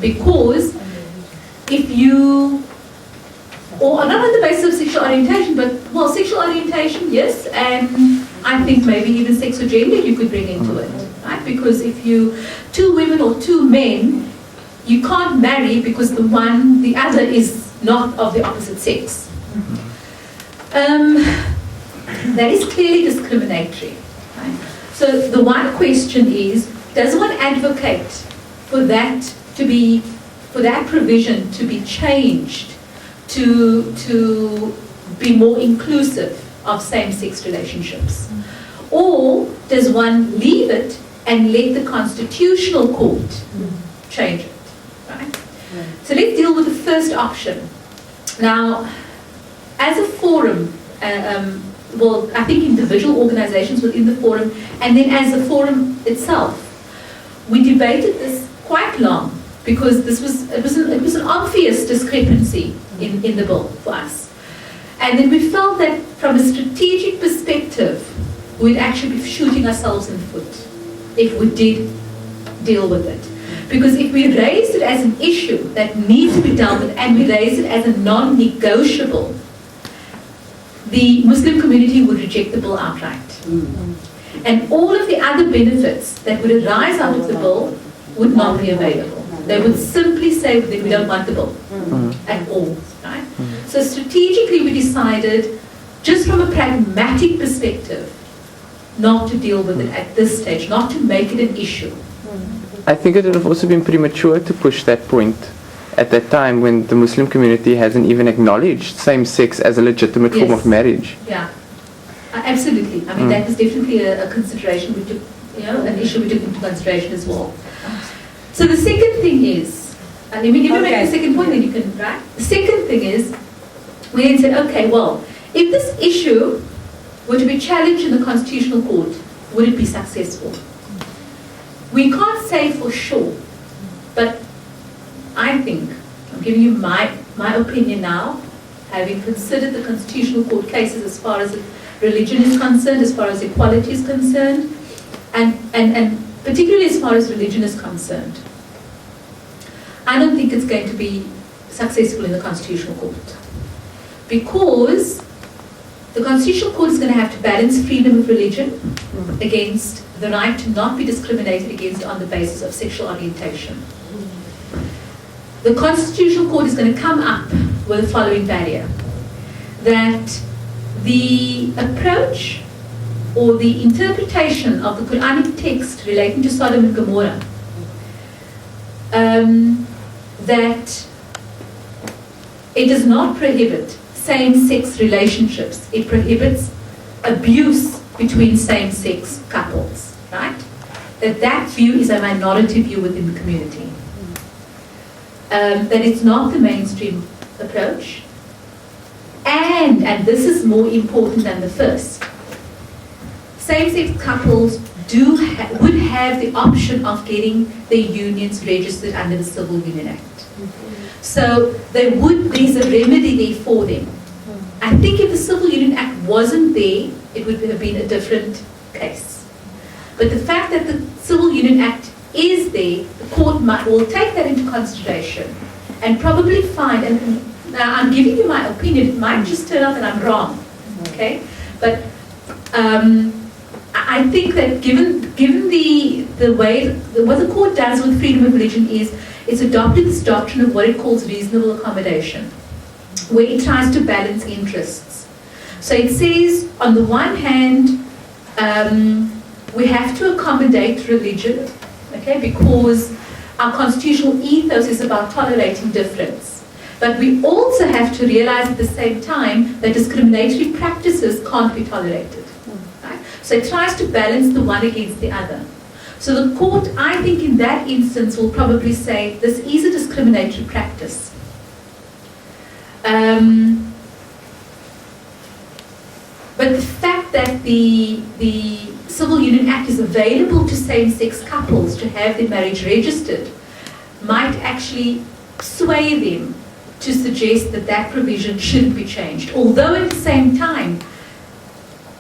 Because if you, or not on the basis of sexual orientation, but, well, sexual orientation, yes, and I think maybe even sex or gender you could bring into it, right? Because if you, two women or two men, you can't marry because the other is not of the opposite sex. That is clearly discriminatory. Right? So the one question is, does one advocate for that provision to be changed to be more inclusive of same-sex relationships? Or does one leave it and let the Constitutional Court change it? Right? So let's deal with the first option. Now, as a forum, well, I think individual organizations within the forum, and then as a forum itself, we debated this quite long because it was an obvious discrepancy in the bill for us. And then we felt that from a strategic perspective, we'd actually be shooting ourselves in the foot if we did deal with it. Because if we raised it as an issue that needs to be dealt with and we raised it as a non-negotiable, the Muslim community would reject the bill outright. And all of the other benefits that would arise out of the bill would not be available. They would simply say that we don't want the bill at all. Right? So strategically we decided, just from a pragmatic perspective, not to deal with it at this stage, not to make it an issue. I think it would have also been premature to push that point at that time when the Muslim community hasn't even acknowledged same-sex as a legitimate form of marriage. Yeah, absolutely. I mean, that was definitely a consideration we took, an issue we took into consideration as well. So the second thing is, and let me make the second point, then you can, right? The second thing is, we then said, okay, well, if this issue were to be challenged in the Constitutional Court, would it be successful? We can't say for sure, but I think, I'm giving you my opinion now, having considered the Constitutional Court cases as far as religion is concerned, as far as equality is concerned, and particularly as far as religion is concerned. I don't think it's going to be successful in the Constitutional Court. Because the Constitutional Court is going to have to balance freedom of religion against the right to not be discriminated against on the basis of sexual orientation. The Constitutional Court is going to come up with the following barrier: that the approach or the interpretation of the Quranic text relating to Sodom and Gomorrah, that it does not prohibit same-sex relationships. It prohibits abuse between same-sex couples, right? That view is a minority view within the community. That it's not the mainstream approach. And this is more important than the first, same-sex couples would have the option of getting their unions registered under the Civil Union Act. So there's a remedy there for them. I think if the Civil Union Act wasn't there, it would have been a different case. But the fact that the Civil Union Act is there, the court will take that into consideration and probably find, and now I'm giving you my opinion, it might just turn out that I'm wrong, okay? But I think that given the way, what the court does with freedom of religion is, it's adopted this doctrine of what it calls reasonable accommodation, where it tries to balance interests. So it says, on the one hand, we have to accommodate religion, okay, because our constitutional ethos is about tolerating difference. But we also have to realize at the same time that discriminatory practices can't be tolerated. Right? So it tries to balance the one against the other. So the court, I think in that instance, will probably say this is a discriminatory practice. But the fact that the Civil Union Act is available to same-sex couples to have their marriage registered might actually sway them to suggest that that provision shouldn't be changed. Although at the same time,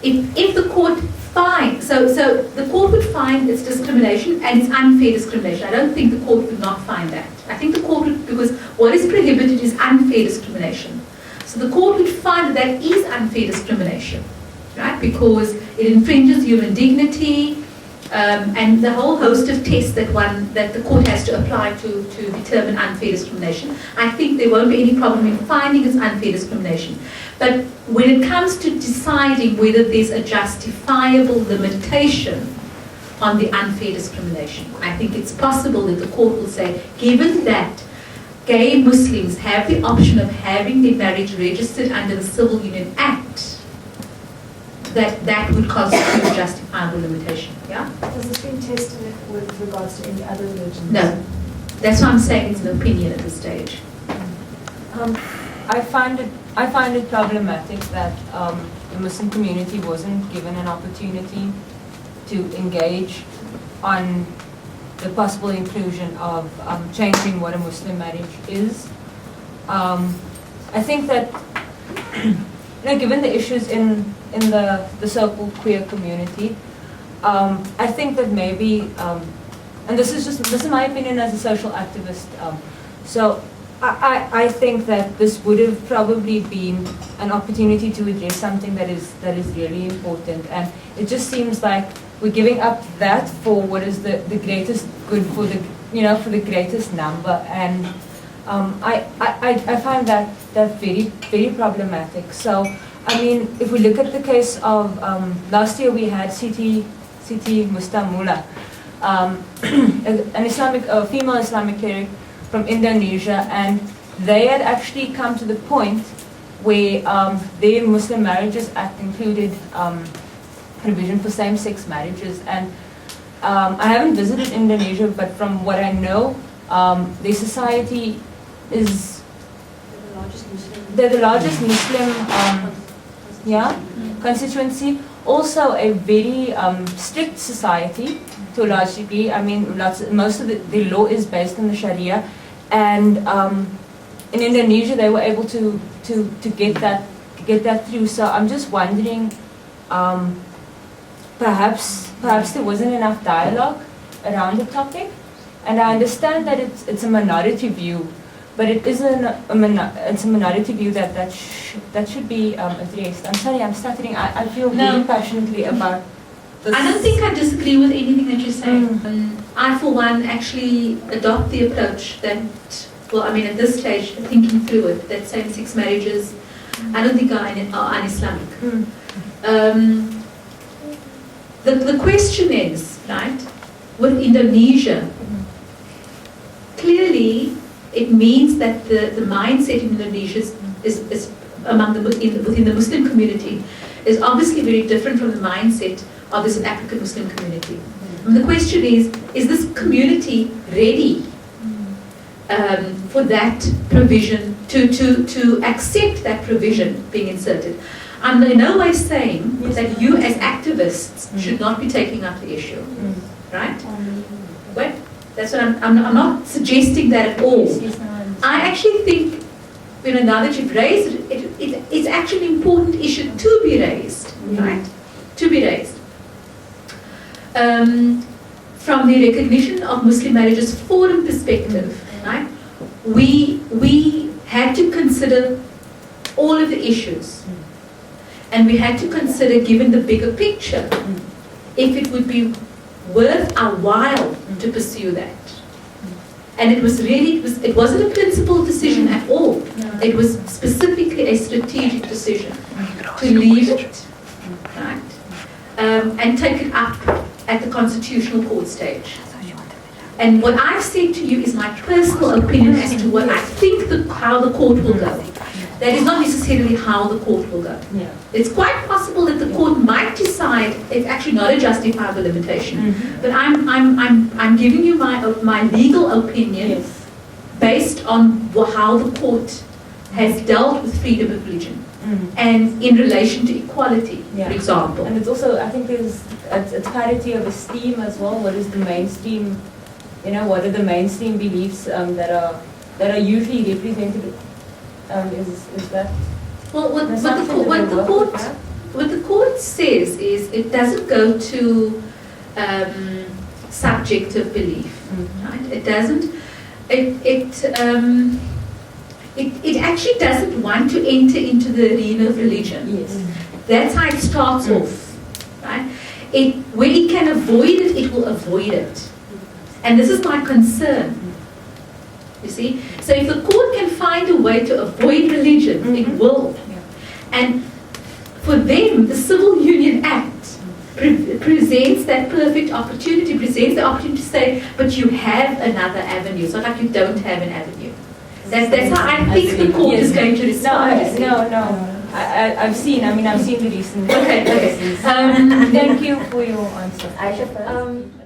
if the court finds, so the court would find it's discrimination and it's unfair discrimination. I don't think the court would not find that. I think the court would, because what is prohibited is unfair discrimination. So the court would find that that is unfair discrimination, right? Because it infringes human dignity, and the whole host of tests that the court has to apply to determine unfair discrimination. I think there won't be any problem in finding it's unfair discrimination. But when it comes to deciding whether there's a justifiable limitation on the unfair discrimination, I think it's possible that the court will say, given that gay Muslims have the option of having their marriage registered under the Civil Union Act, that would constitute a justifiable limitation. Yeah? Has this been tested with regards to any other religions? No. That's why I'm saying it's an opinion at this stage. I find it problematic that the Muslim community wasn't given an opportunity to engage on the possible inclusion of changing what a Muslim marriage is. I think that, given the issues in the so-called queer community, I think that maybe, and this is my opinion as a social activist, so I think that this would have probably been an opportunity to address something that is really important, and it just seems like we're giving up that for what is the greatest good for the greatest number, and I find that very, very problematic. So I mean, if we look at the case of last year, we had Siti Mustamula, a female Islamic cleric from Indonesia, and they had actually come to the point where their Muslim Marriages Act included provision for same-sex marriages. And I haven't visited Indonesia, but from what I know, their society is they're the largest Muslim constituency. Also a very strict society to a large degree. I mean, most of the law is based on the Sharia, and in Indonesia they were able to get that through. So I'm just wondering, perhaps there wasn't enough dialogue around the topic, and I understand that it's a minority view. But it is it's a minority view that should be addressed. I'm sorry, I'm stuttering. I feel very passionately about this. I don't think I disagree with anything that you're saying. I, for one, actually adopt the approach that, well, I mean, at this stage, thinking through it, that same-sex marriages, I don't think are un-Islamic. The question is, right, with Indonesia, clearly, it means that the mindset in Indonesia is among within the Muslim community is obviously very different from the mindset of the South African Muslim community. And the question is this community ready for that provision, to accept that provision being inserted? I'm in no way saying that you as activists should not be taking up the issue, right? Well, that's what I'm not suggesting that at all. I actually think, now that you've raised it, it's actually an important issue to be raised, right? To be raised. From the recognition of Muslim marriages forum perspective, right? We had to consider all of the issues, and we had to consider, given the bigger picture, if it would be worth our while to pursue that. And it wasn't a principled decision at all. It was specifically a strategic decision to leave it, right, and take it up at the Constitutional Court stage. And what I've said to you is my personal opinion as to what I think how the court will go. That is not necessarily how the court will go. Yeah. It's quite possible that the court might decide it's actually not a justifiable limitation. But I'm giving you my legal opinion based on how the court has dealt with freedom of religion and in relation to equality, for example. And it's also, I think there's a parity of esteem as well. What is the mainstream? What are the mainstream beliefs that are usually represented? Is that? Well, what the court says is it doesn't go to subjective belief, right? It doesn't. it actually doesn't want to enter into the arena of religion. Yes. That's how it starts off, right? Where it can avoid it, it will avoid it. And this is my concern. You see? So if the court can find a way to avoid religion, it will. And for them, the Civil Union Act presents that perfect opportunity, presents the opportunity to say, but you have another avenue. It's not like you don't have an avenue. That's how I think the court is going to respond. No. I've seen the recent Okay. cases. Thank you for your answer. Aisha first.